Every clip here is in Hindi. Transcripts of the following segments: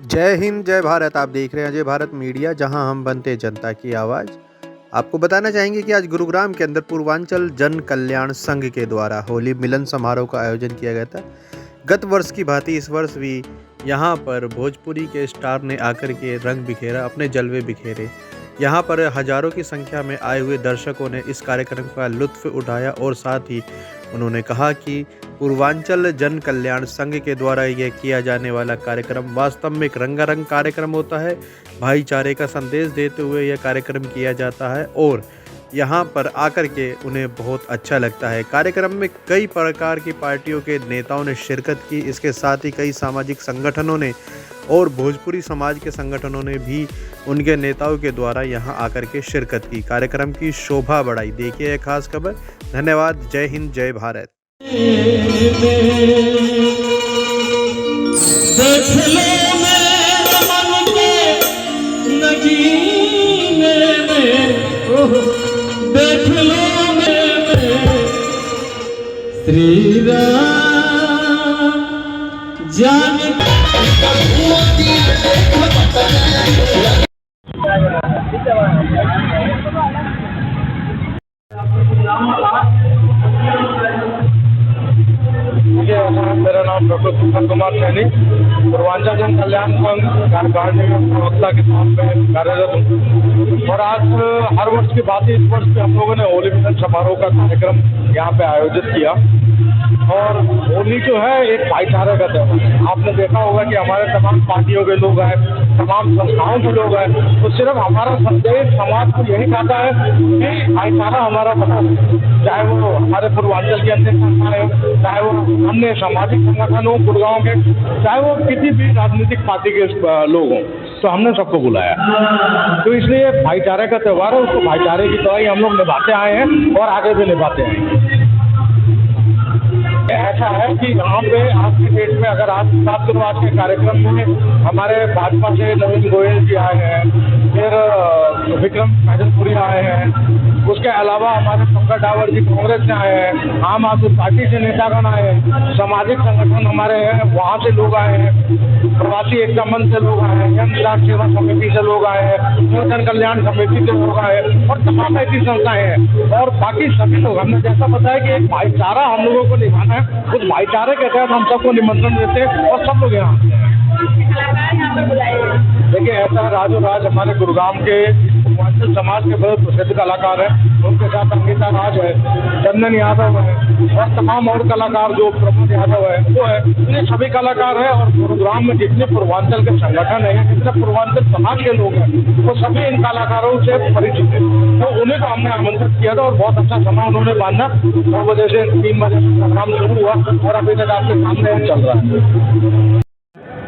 जय हिंद, जय भारत। आप देख रहे हैं अजय भारत मीडिया, जहां हम बनते जनता की आवाज़। आपको बताना चाहेंगे कि आज गुरुग्राम के अंदर पूर्वांचल जन कल्याण संघ के द्वारा होली मिलन समारोह का आयोजन किया गया था। गत वर्ष की भांति इस वर्ष भी यहां पर भोजपुरी के स्टार ने आकर के रंग बिखेरा, अपने जलवे बिखेरे। यहां पर हजारों की संख्या में आए हुए दर्शकों ने इस कार्यक्रम का लुत्फ उठाया और साथ ही उन्होंने कहा कि पूर्वांचल जन कल्याण संघ के द्वारा यह किया जाने वाला कार्यक्रम वास्तव में एक रंगारंग कार्यक्रम होता है। भाईचारे का संदेश देते हुए यह कार्यक्रम किया जाता है और यहाँ पर आकर के उन्हें बहुत अच्छा लगता है। कार्यक्रम में कई प्रकार की पार्टियों के नेताओं ने शिरकत की। इसके साथ ही कई सामाजिक संगठनों ने और भोजपुरी समाज के संगठनों ने भी उनके नेताओं के द्वारा यहाँ आकर के शिरकत की, कार्यक्रम की शोभा बढ़ाई। देखिए यह खास खबर। धन्यवाद। जय हिंद, जय भारत। देख लो श्री राम जान मेरा नाम डॉक्टर सुखन कुमार सैनी, पूर्वांचल जन कल्याण संघ कार्यकारिणी में प्रवक्ता के तौर पर कार्यरत हूँ। और आज हर वर्ष की भांति इस वर्ष भी हम लोगों ने होली मिलन समारोह का कार्यक्रम यहाँ पे आयोजित किया। और होली जो है एक भाईचारे का त्योहार है। आपने देखा होगा कि हमारे तमाम पार्टियों के लोग हैं, तमाम संस्थाओं के लोग हैं, तो सिर्फ हमारा संदेश समाज को यही कहता है कि भाईचारा हमारा बना है। चाहे वो हमारे पूर्वांचल के अन्य संस्थाएं हो, चाहे वो अन्य सामाजिक संगठन हो गुड़गांव के, चाहे वो किसी भी राजनीतिक पार्टी के लोग हों, तो हमने सबको बुलाया। तो इसलिए भाईचारे का त्यौहार है, उसको भाईचारे की तरह ही हम लोग निभाते आए हैं और आगे भी निभाते हैं। ऐसा है कि यहाँ पे आज की डेट में अगर आज 7 दिन आज के कार्यक्रम में हमारे भाजपा से नवीन गोयल जी आए हैं, फिर विक्रम मैदनपुरी आए हैं, उसके अलावा हमारे पंकज डावर जी कांग्रेस से आए हैं, आम आदमी पार्टी से नेतागण आए हैं, सामाजिक संगठन हमारे हैं वहाँ से लोग आए हैं, प्रवासी एकता मंच से लोग आए हैं, जन विकास सेवा समिति से लोग आए हैं, जन कल्याण समिति से लोग आए हैं और तमाम ऐसी संस्थाएं हैं और बाकी सभी लोग। हमने जैसा बताया कि एक भाईचारा हम लोगों को निभाना है, उस भाईचारे के तहत हम सबको निमंत्रण देते हैं और सब लोग यहाँ देखिए। ऐसा राजू राज हमारे गुरुग्राम के पूर्वांचल समाज के बहुत प्रसिद्ध कलाकार हैं, उनके साथ अंकिता राज है, चंदन यादव है और तमाम और कलाकार जो प्रमोद यादव है वो है। ये सभी कलाकार हैं और गुरुग्राम में जितने पूर्वांचल के संगठन हैं, जितने पूर्वांचल समाज के लोग हैं, वो सभी इन कलाकारों से परिचित हैं। तो उन्हें तो हमने आमंत्रित किया था और बहुत अच्छा समय उन्होंने बांधा। 9 बजे से 3 बजे प्रोग्राम शुरू हुआ और अभी तक आपके सामने चल रहा है।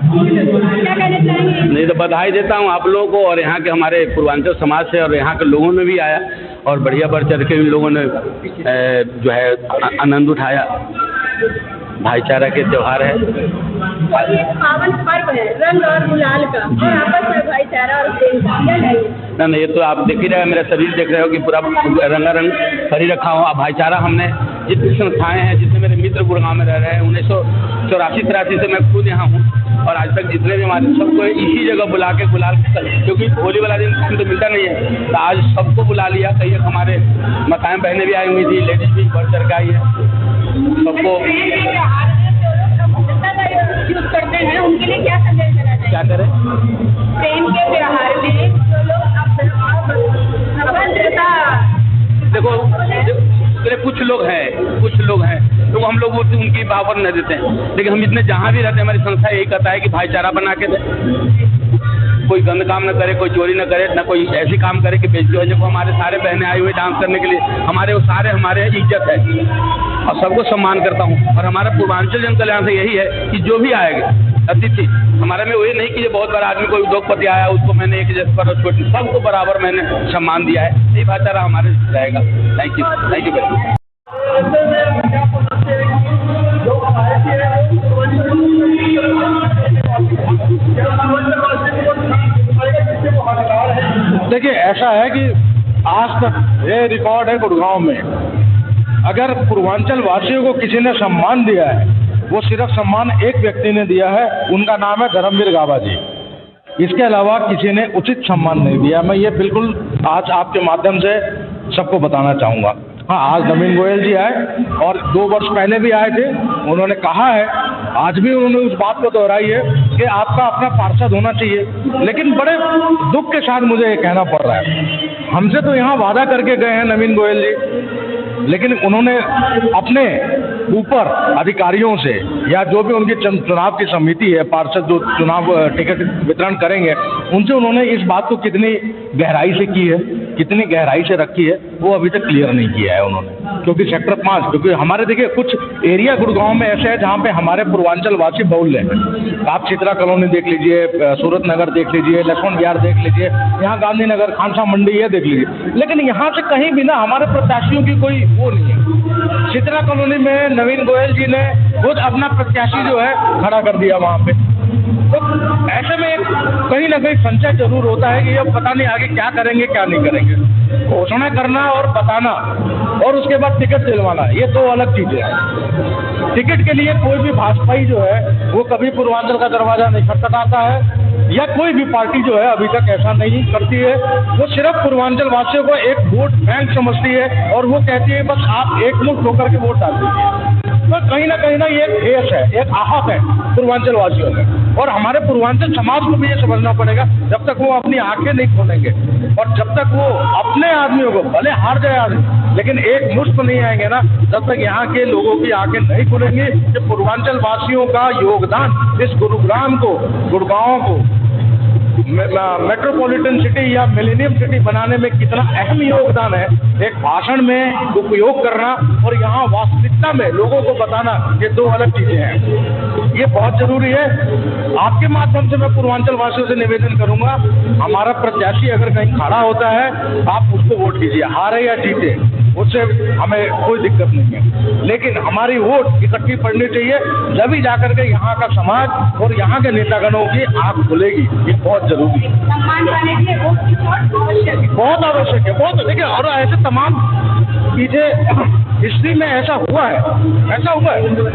नहीं तो बधाई देता हूँ आप लोगों को और यहाँ के हमारे पूर्वांचल समाज से और यहाँ के लोगों ने भी आया और बढ़िया बढ़ चढ़ के इन लोगों ने जो है आनंद उठाया। भाईचारा के त्योहार है, पावन पर्व है, रंग और गुलाल का और आपस में भाईचारा और प्रेम का। ना ये तो आप देख ही रहे हैं, मेरा शरीर देख रहे हो कि पूरा रंगारंग भरी रखा हो। भाईचारा हमने जितनी संस्थाएं हैं, जितने मेरे मित्र गुड़गांव में रह रहे हैं, 1984-83 से मैं खुद यहाँ हूँ और आज तक जितने भी हमारे सबको इसी जगह बुला के गुलाल, क्योंकि होली वाला दिन तो मिलता नहीं है, तो आज सबको बुला लिया। कई हमारे माताएं बहनें भी आई हुई थी, लेडीज भी बढ़ चढ़ के आई है सबको। यूज करते हैं उनके लिए क्या संदेश देना चाहिए? क्या करें? प्रेम के त्योहार में जो लोग देखो कुछ लोग हैं तो हम लोग वो उनकी बावर न देते हैं, लेकिन हम इतने जहाँ भी रहते हैं हमारी संस्था यही कहता है कि भाईचारा बना के दे। कोई गंद काम न करे, कोई चोरी न करे, न कोई ऐसी काम करे कि बेइज्जती हो। जब हमारे सारे बहनें आई हुई डांस करने के लिए, हमारे वो सारे हमारे इज्जत है और सबको सम्मान करता हूँ। और हमारा पूर्वांचल जन कल्याण से यही है कि जो भी आएगा अतिथि हमारे में, वही नहीं कि ये बहुत बड़ा आदमी कोई उद्योगपति आया उसको मैंने एक जगह पर छोटी, सबको बराबर मैंने सम्मान दिया है। यही भाईचारा हमारे रहेगा। Thank you very much. देखिए ऐसा है कि आज तक ये रिकॉर्ड है गुड़गांव में, अगर पूर्वांचल वासियों को किसी ने सम्मान दिया है, वो सिर्फ सम्मान एक व्यक्ति ने दिया है, उनका नाम है धर्मवीर गाबा जी। इसके अलावा किसी ने उचित सम्मान नहीं दिया। मैं ये बिल्कुल आज आपके माध्यम से सबको बताना चाहूँगा। हाँ, आज नवीन गोयल जी आए और 2 वर्ष पहले भी आए थे। उन्होंने कहा है, आज भी उन्होंने उस बात को दोहराई है कि आपका अपना पार्षद होना चाहिए। लेकिन बड़े दुख के साथ मुझे ये कहना पड़ रहा है, हमसे तो यहाँ वादा करके गए हैं नवीन गोयल जी, लेकिन उन्होंने अपने ऊपर अधिकारियों से या जो भी उनकी चुनाव की समिति है, पार्षद जो चुनाव टिकट वितरण करेंगे, उनसे उन्होंने इस बात को कितनी गहराई से की है, कितनी गहराई से रखी है, वो अभी तक क्लियर नहीं किया है उन्होंने। क्योंकि सेक्टर 5, क्योंकि हमारे देखिए कुछ एरिया गुड़गांव में ऐसे है जहाँ पे हमारे पूर्वांचल वासी बहुल हैं। आप चित्रा कॉलोनी देख लीजिए, सूरत नगर देख लीजिए, लक्ष्मण विहार देख लीजिए, यहाँ गांधीनगर, खानसा मंडी, ये देख लीजिए। लेकिन यहाँ से कहीं भी ना हमारे प्रत्याशियों की कोई वो नहीं है। चित्रा कॉलोनी में नवीन गोयल जी ने खुद अपना प्रत्याशी जो है खड़ा कर दिया वहाँ पे। तो ऐसे में कहीं ना कहीं संशय जरूर होता है कि अब पता नहीं आगे क्या करेंगे क्या नहीं करेंगे। घोषणा करना और बताना और उसके बाद टिकट दिलवाना, ये 2 अलग चीजें हैं। टिकट के लिए कोई भी भाजपाई जो है वो कभी पूर्वांचल का दरवाजा नहीं खटखटाता है, या कोई भी पार्टी जो है अभी तक ऐसा नहीं करती है। वो सिर्फ पूर्वांचल वासियों को एक वोट बैंक समझती है और वो कहती है बस आप एकमुश्त होकर के वोट डाल दीजिए। तो कहीं ना ये एक ठेस है, एक आहत है पूर्वांचल वासियों में। और हमारे पूर्वांचल समाज को भी ये समझना पड़ेगा, जब तक वो अपनी आंखें नहीं खोलेंगे और जब तक वो अपने आदमियों को, भले हार जाए आदमी, लेकिन एक मुश्त नहीं आएंगे ना, जब तक यहाँ के लोगों की आंखें नहीं खुलेंगी कि पूर्वांचल वासियों का योगदान इस गुरुग्राम को, गुड़गांव को मेट्रोपॉलिटन सिटी या मिलेनियम सिटी बनाने में कितना अहम योगदान है, एक भाषण में उपयोग करना और यहाँ वास्तविकता में लोगों को बताना, ये 2 अलग चीजें हैं। ये बहुत जरूरी है। आपके माध्यम से मैं पूर्वांचल वासियों से निवेदन करूंगा, हमारा प्रत्याशी अगर कहीं खड़ा होता है आप उसको वोट कीजिए, हारे या जीते, उससे हमें कोई दिक्कत नहीं है। लेकिन हमारी वोट इकट्ठी पड़नी चाहिए, जब जाकर के यहाँ का समाज और यहाँ के नेतागणों की आंख खुलेगी। ये बहुत जरूरी है, बहुत आवश्यक है, बहुत। देखिए, और ऐसे तमाम पीछे हिस्ट्री में ऐसा हुआ है,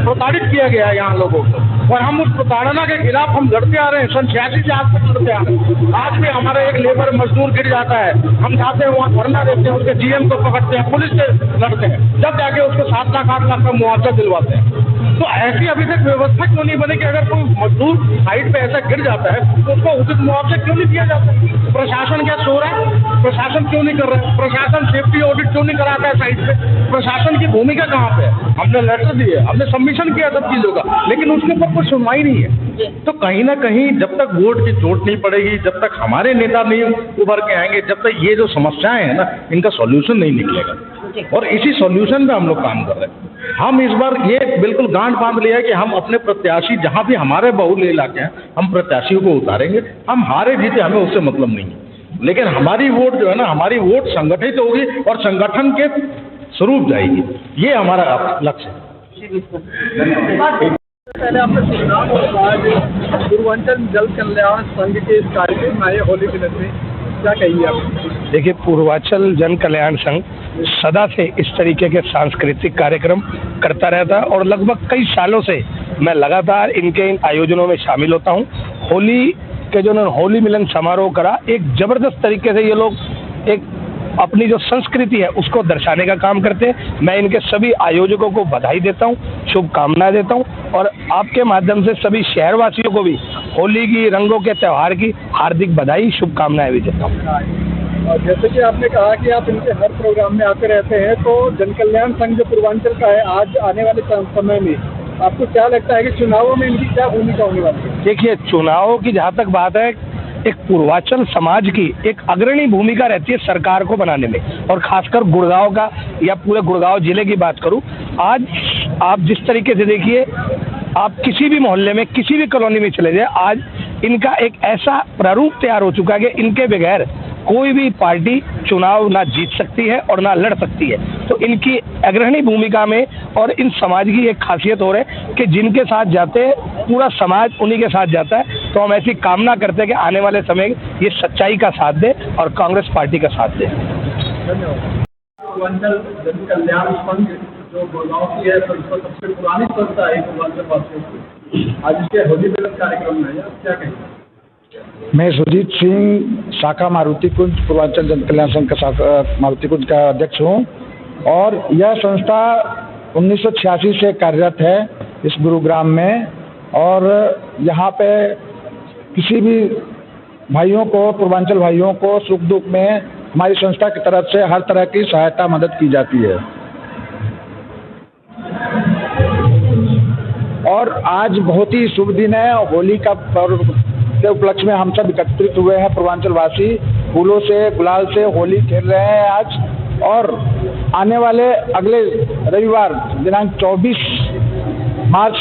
प्रताड़ित किया गया है यहाँ लोगों को, और हम उस प्रताड़ना के खिलाफ हम लड़ते आ रहे हैं। सन 86 से आज तक लड़ते आ रहे हैं। आज भी हमारा एक लेबर मजदूर गिर जाता है, हम जाते हैं वहाँ धरना देते हैं, उसके जीएम को पकड़ते हैं, पुलिस से लड़ते हैं, जब जाके उसको 7 लाख 8 लाख का मुआवजा दिलवाते हैं। तो ऐसी अभी तक व्यवस्था क्यों नहीं बनी कि अगर कोई मजदूर साइड पे ऐसा गिर जाता है तो उसको उचित मुआवजा क्यों नहीं दिया जाता? प्रशासन क्या सो रहा है? प्रशासन क्यों नहीं कर रहा है? प्रशासन सेफ्टी ऑडिट क्यों नहीं कराता है साइड पे? प्रशासन की भूमिका कहाँ पे है? हमने लेटर दिए, हमने सबमिशन किया सब चीजों का, लेकिन उसके ऊपर कोई सुनवाई नहीं है। तो कहीं ना कहीं जब तक वोट की चोट नहीं पड़ेगी, जब तक हमारे नेता नहीं उभर के आएंगे, जब तक ये जो समस्याएं हैं ना, इनका सॉल्यूशन नहीं निकलेगा। और इसी सॉल्यूशन पे हम लोग काम कर रहे हैं। हम इस बार ये बिल्कुल गांठ बांध लिया है कि हम अपने प्रत्याशी, जहां भी हमारे बहुल इलाके हैं, हम प्रत्याशियों को उतारेंगे। हम हारे जीते, हमें उससे मतलब नहीं है, लेकिन हमारी वोट जो है ना, हमारी वोट संगठित होगी और संगठन के स्वरूप जाएगी। ये हमारा लक्ष्य है। पहले आपने सुना पूर्वांचल जल कल्याण संघ के इस कार्यक्रम में आए होली मिलन में, क्या कहिए आप? देखिए, पूर्वांचल जन कल्याण संघ सदा से इस तरीके के सांस्कृतिक कार्यक्रम करता रहता है और लगभग कई सालों से मैं लगातार इनके इन आयोजनों में शामिल होता हूँ। होली के जो होली मिलन समारोह करा, एक जबरदस्त तरीके से ये लोग एक अपनी जो संस्कृति है उसको दर्शाने का काम करते हैं। मैं इनके सभी आयोजकों को बधाई देता हूँ, शुभकामनाएं देता हूँ और आपके माध्यम से सभी शहरवासियों को भी होली की, रंगों के त्यौहार की हार्दिक बधाई, शुभकामनाएं भी देता हूँ। और जैसे कि आपने कहा कि आप इनके हर प्रोग्राम में आते रहते हैं, तो जन कल्याण संघ जो पूर्वांचल का है, आज आने वाले समय में आपको क्या लगता है कि चुनावों में इनकी क्या भूमिका होने वाली है? देखिए, चुनावों की जहाँ तक बात है, एक पूर्वांचल समाज की एक अग्रणी भूमिका रहती है सरकार को बनाने में, और खासकर गुड़गांव का या पूरे गुड़गांव जिले की बात करूं, आज आप जिस तरीके से देखिए, आप किसी भी मोहल्ले में, किसी भी कॉलोनी में चले जाए, आज इनका एक ऐसा प्रारूप तैयार हो चुका है कि इनके बगैर कोई भी पार्टी चुनाव ना जीत सकती है और ना लड़ सकती है। तो इनकी अग्रणी भूमिका में और इन समाज की एक खासियत हो रही है कि जिनके साथ जाते हैं पूरा समाज उन्हीं के साथ जाता है। तो हम ऐसी कामना करते हैं कि आने वाले समय ये सच्चाई का साथ दे और कांग्रेस पार्टी का साथ दे। धन्यवाद। पूर्वांचल जन कल्याण संघ जो गुड़गांव की है, सबसे पुरानी संस्था है पूर्वांचल वासियों की, आज इसके होली मिलन कार्यक्रम में आप क्या कहेंगे? मैं सुजीत सिंह शाखा मारुति कुंज पूर्वांचल जन कल्याण संघ का शाखा मारुति कुंज का अध्यक्ष हूँ और यह संस्था 1986 से कार्यरत है इस गुरुग्राम में और यहाँ पे किसी भी भाइयों को पूर्वांचल भाइयों को सुख दुख में हमारी संस्था की तरफ से हर तरह की सहायता मदद की जाती है। और आज बहुत ही शुभ दिन है, होली का पर्व के उपलक्ष्य में हम सब एकत्रित हुए हैं। पूर्वांचल वासी फूलों से गुलाल से होली खेल रहे हैं आज और आने वाले अगले रविवार दिनांक 24 मार्च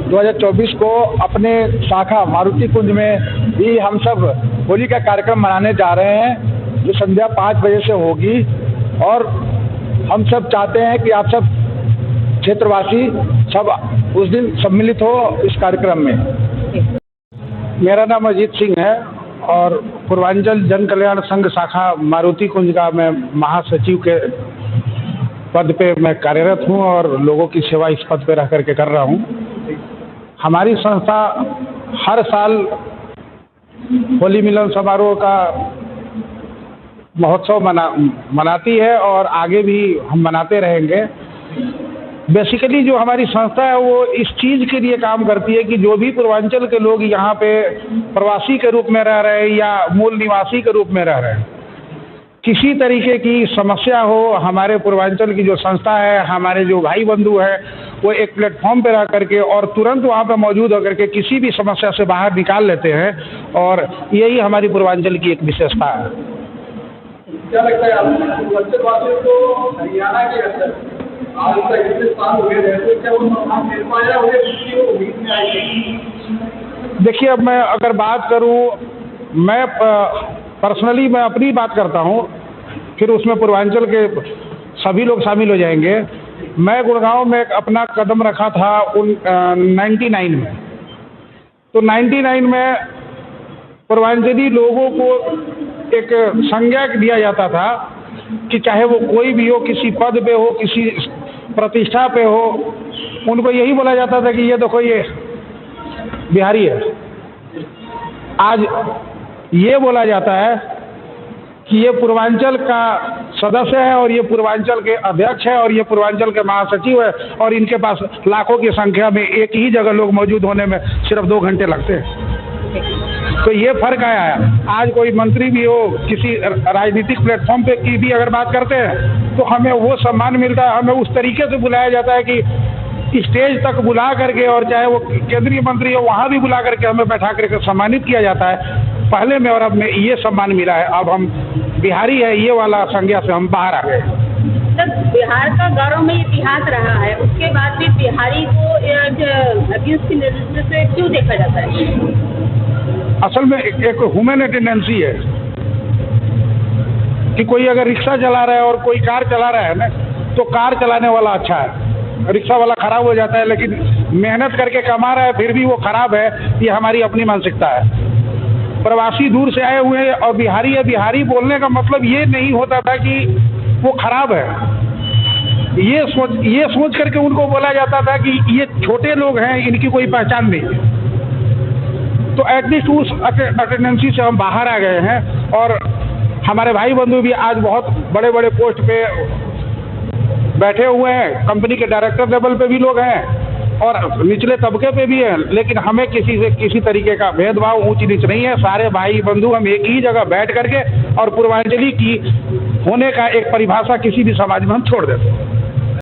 2024 को अपने शाखा मारुति कुंज में भी हम सब होली का कार्यक्रम मनाने जा रहे हैं जो संध्या 5 बजे से होगी और हम सब चाहते हैं कि आप सब क्षेत्रवासी सब उस दिन सम्मिलित हो इस कार्यक्रम में। मेरा नाम अजीत सिंह है और पूर्वांचल जन कल्याण संघ शाखा मारुति कुंज का मैं महासचिव के पद पे मैं कार्यरत हूँ और लोगों की सेवा इस पद पे रह करके कर रहा हूँ। हमारी संस्था हर साल होली मिलन समारोह का महोत्सव मनाती है और आगे भी हम मनाते रहेंगे। बेसिकली जो हमारी संस्था है वो इस चीज़ के लिए काम करती है कि जो भी पूर्वांचल के लोग यहाँ पे प्रवासी के रूप में रह रहे हैं या मूल निवासी के रूप में रह रहे हैं, किसी तरीके की समस्या हो, हमारे पूर्वांचल की जो संस्था है, हमारे जो भाई बंधु हैं, वो एक प्लेटफॉर्म पे रह करके और तुरंत वहाँ पे मौजूद होकर के किसी भी समस्या से बाहर निकाल लेते हैं और यही हमारी पूर्वांचल की एक विशेषता है। क्या लगता है आपको पूर्वांचल वासियों को हरियाणा के अंदर आज तक इतने साल हुए रहते क्या वो सम्मान मिल पाया उन्हें किसी को उम्मीद में आई? देखिए, अब मैं अगर बात करूँ, मैं पर्सनली मैं अपनी बात करता हूँ, फिर उसमें पूर्वांचल के सभी लोग शामिल हो जाएंगे। मैं गुड़गांव में अपना कदम रखा था 99 में, तो 99 में पूर्वांचली लोगों को एक संज्ञा दिया जाता था कि चाहे वो कोई भी हो, किसी पद पे हो, किसी प्रतिष्ठा पे हो, उनको यही बोला जाता था कि ये देखो ये बिहारी है। आज ये बोला जाता है कि ये पूर्वांचल का सदस्य है और ये पूर्वांचल के अध्यक्ष है और ये पूर्वांचल के महासचिव है और इनके पास लाखों की संख्या में एक ही जगह लोग मौजूद होने में सिर्फ 2 घंटे लगते हैं। तो ये फर्क आया है। आज कोई मंत्री भी हो, किसी राजनीतिक प्लेटफॉर्म पे की भी अगर बात करते हैं तो हमें वो सम्मान मिलता है, हमें उस तरीके से बुलाया जाता है कि स्टेज तक बुला करके, और चाहे वो केंद्रीय मंत्री हो वहाँ भी बुला करके हमें बैठा करके सम्मानित किया जाता है। पहले में और अब में ये सम्मान मिला है। अब हम बिहारी है ये वाला संज्ञा से हम बाहर आ गए। तब बिहार का गौरव में इतिहास रहा है, उसके बाद भी बिहारी को अब्यूज की नजर से क्यों देखा जाता है? असल में एक ह्यूमन टेंडेंसी है कि कोई अगर रिक्शा चला रहा है और कोई कार चला रहा है ना, तो कार चलाने वाला अच्छा है, रिक्शा वाला खराब हो जाता है, लेकिन मेहनत करके कमा रहा है फिर भी वो खराब है। ये हमारी अपनी मानसिकता है। प्रवासी दूर से आए हुए हैं और बिहारी है, बिहारी बोलने का मतलब ये नहीं होता था कि वो खराब है। ये सोच करके उनको बोला जाता था कि ये छोटे लोग हैं, इनकी कोई पहचान नहीं है। तो एटलीस्ट उस टेंडेंसी से हम बाहर आ गए हैं और हमारे भाई बंधु भी आज बहुत बड़े बड़े पोस्ट पे बैठे हुए हैं। कंपनी के डायरेक्टर लेवल पे भी लोग हैं और निचले तबके पे भी हैं, लेकिन हमें किसी से किसी तरीके का भेदभाव ऊंच नीच नहीं है। सारे भाई बंधु हम एक ही जगह बैठ करके और पूर्वांचली की होने का एक परिभाषा किसी भी समाज में हम छोड़ देते हैं।